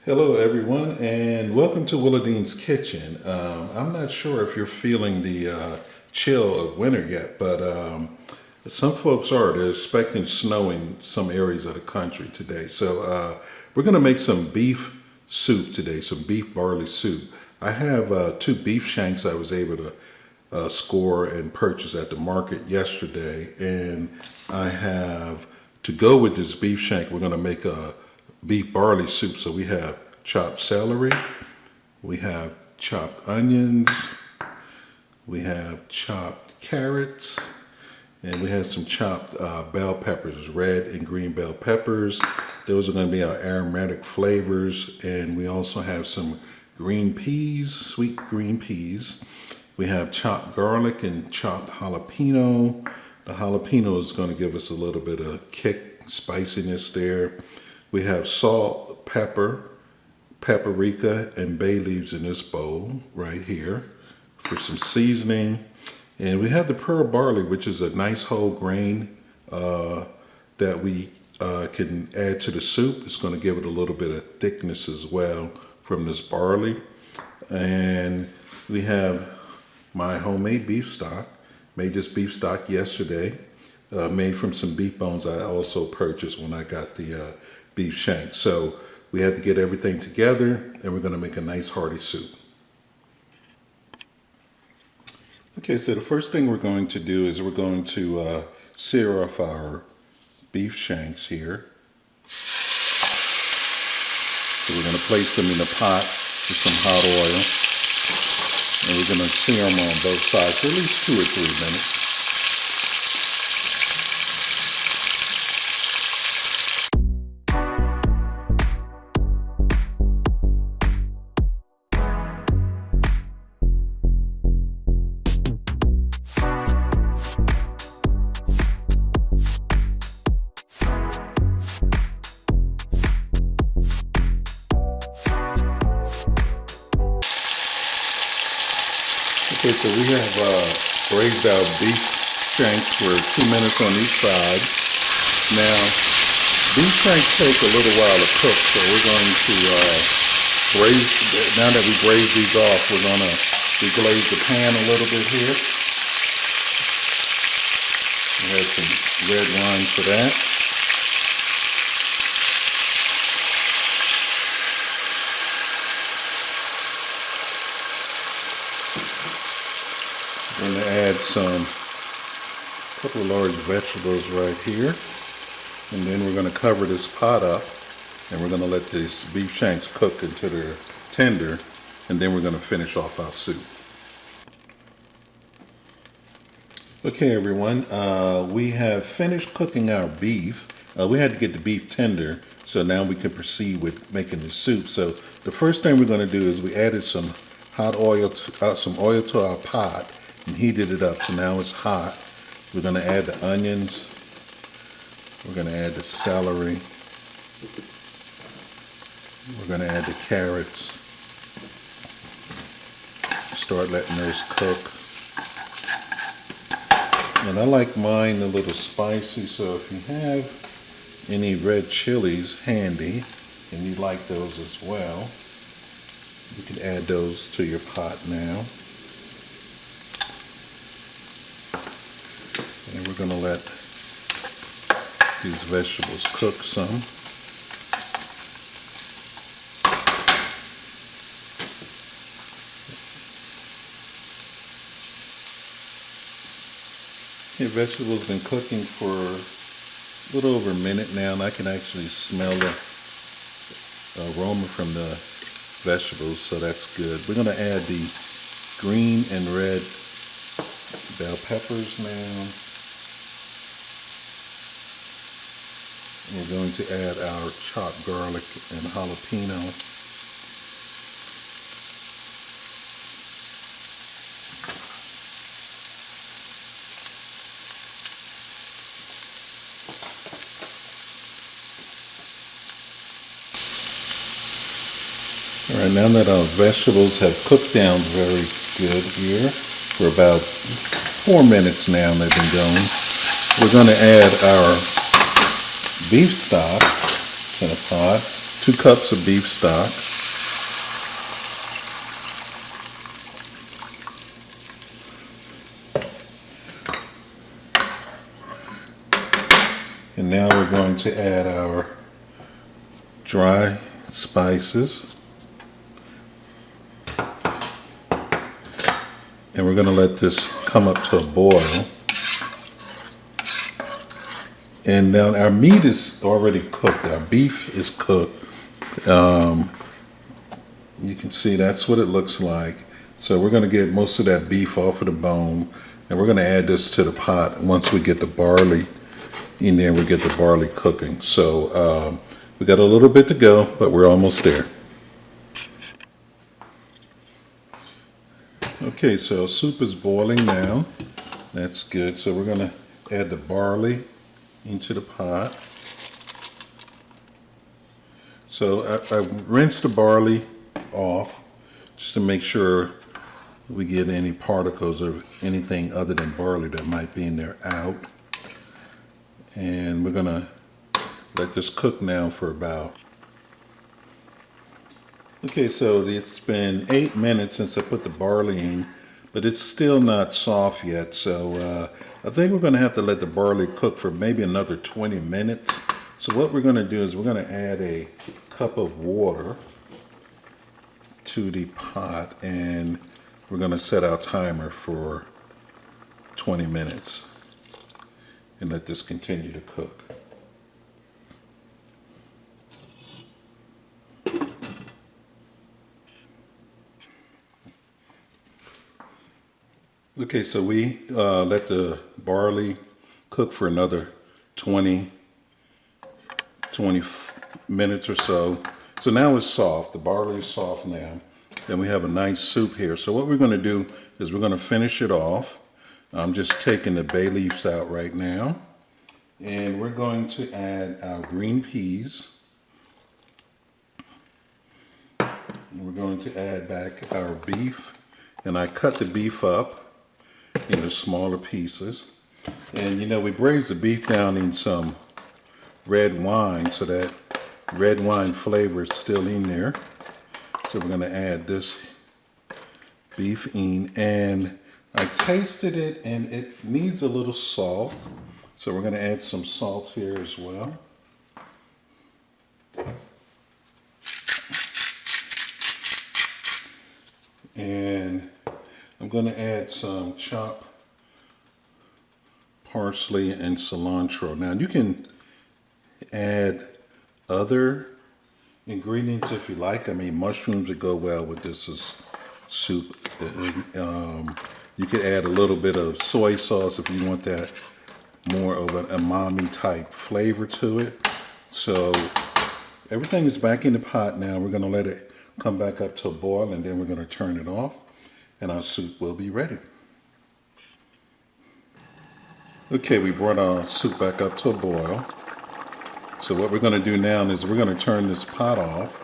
Hello, everyone, and welcome to Willadine's Kitchen. I'm not sure if you're feeling the chill of winter yet, but some folks are. They're expecting snow in some areas of the country today. So we're going to make some beef soup today, some beef barley soup. I have two beef shanks I was able to score and purchase at the market yesterday, and I have to go with this beef shank. We're going to make a beef barley soup. So we have chopped celery, we have chopped onions, we have chopped carrots, and we have some chopped bell peppers, red and green bell peppers. Those are going to be our aromatic flavors. And we also have some green peas, sweet green peas. We have chopped garlic and chopped jalapeno. The jalapeno is going to give us a little bit of kick, spiciness there. We have salt, pepper, paprika, and bay leaves in this bowl right here for some seasoning. And we have the pearl barley, which is a nice whole grain that we can add to the soup. It's going to give it a little bit of thickness as well from this barley. And we have my homemade beef stock. Made this beef stock yesterday, made from some beef bones I also purchased when I got the beef shank. So we have to get everything together, and we're going to make a nice hearty soup. Okay, so the first thing we're going to do is we're going to sear off our beef shanks here. So we're going to place them in a pot with some hot oil, and we're going to sear them on both sides for at least 2 or 3 minutes. Okay, so we have braised our beef shanks for 2 minutes on each side. Now, beef shanks take a little while to cook, so we're going to braise, now that we braise these off, we're going to deglaze the pan a little bit here. We have some red wine for that. I'm going to add a couple of large vegetables right here, and then we're going to cover this pot up, and we're going to let these beef shanks cook until they're tender, and then we're going to finish off our soup. Okay, everyone, we have finished cooking our beef. We had to get the beef tender, so now we can proceed with making the soup. So the first thing we're going to do is we added some hot oil, some oil to our pot, and heated it up. So now it's hot. We're going to add the onions. We're going to add the celery. We're going to add the carrots. Start letting those cook. And I like mine a little spicy, so if you have any red chilies handy and you like those as well, you can add those to your pot now. And we're going to let these vegetables cook some. The vegetables been cooking for a little over a minute now, and I can actually smell the aroma from the vegetables, so that's good. We're going to add the green and red bell peppers now. We're going to add our chopped garlic and jalapeno. All right, now that our vegetables have cooked down very good here for about 4 minutes now, they've been going, we're going to add our beef stock in a pot 2 cups of beef stock. And now we're going to add our dry spices. And we're going to let this come up to a boil. And now our meat is already cooked. Our beef is cooked. You can see that's what it looks like. So we're going to get most of that beef off of the bone. And we're going to add this to the pot. Once we get the barley in there, we get the barley cooking. So we got a little bit to go, but we're almost there. Okay, so soup is boiling now. That's good. So we're going to add the barley into the pot. So I rinsed the barley off just to make sure we get any particles or anything other than barley that might be in there out. And we're going to let this cook now for about... Okay, so it's been 8 minutes since I put the barley in, but it's still not soft yet. So I think we're going to have to let the barley cook for maybe another 20 minutes. So what we're going to do is we're going to add a cup of water to the pot, and we're going to set our timer for 20 minutes and let this continue to cook. Okay, so we let the barley cook for another 20 minutes or so. So now it's soft. The barley is soft now. Then we have a nice soup here. So what we're going to do is we're going to finish it off. I'm just taking the bay leaves out right now. And we're going to add our green peas. And we're going to add back our beef. And I cut the beef up into smaller pieces. And you know, we braised the beef down in some red wine so that red wine flavor is still in there. So we're going to add this beef in, and I tasted it and it needs a little salt. So we're going to add some salt here as well. And I'm going to add some chopped parsley and cilantro. Now you can add other ingredients if you like. I mean, mushrooms would go well with this as soup. You could add a little bit of soy sauce if you want that more of an umami type flavor to it. So everything is back in the pot now. We're going to let it come back up to a boil, and then we're going to turn it off, and our soup will be ready. Okay, we brought our soup back up to a boil. So what we're going to do now is we're going to turn this pot off,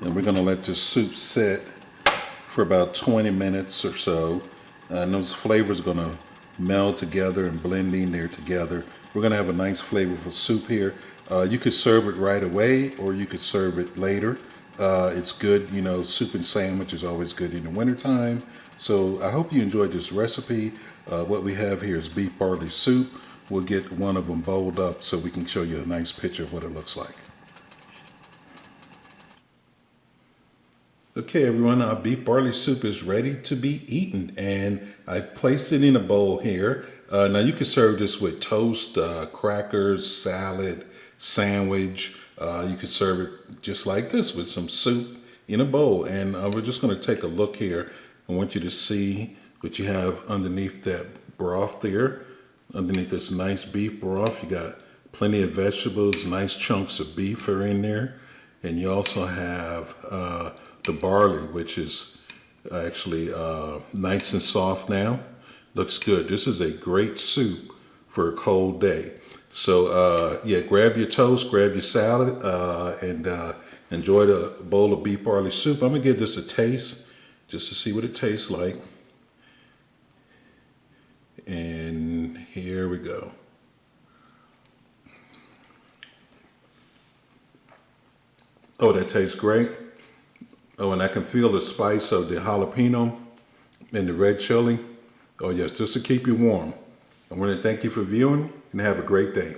and we're going to let this soup sit for about 20 minutes or so. And those flavors are going to meld together and blend in there together. We're going to have a nice flavorful soup here. You could serve it right away, or you could serve it later. It's good, you know, soup and sandwich is always good in the wintertime. So I hope you enjoyed this recipe. What we have here is beef barley soup. We'll get one of them bowled up so we can show you a nice picture of what it looks like. Okay everyone, our beef barley soup is ready to be eaten, and I placed it in a bowl here. Now you can serve this with toast, crackers, salad, sandwich. You could serve it just like this with some soup in a bowl. And we're just going to take a look here. I want you to see what you have underneath that broth there. Underneath this nice beef broth, you got plenty of vegetables, nice chunks of beef are in there. And you also have the barley, which is actually nice and soft now. Looks good. This is a great soup for a cold day. So yeah, grab your toast, grab your salad, and enjoy the bowl of beef barley soup. I'm gonna give this a taste just to see what it tastes like. And here we go. Oh, that tastes great. Oh, and I can feel the spice of the jalapeno and the red chili. Oh yes, just to keep you warm. I want to thank you for viewing and have a great day.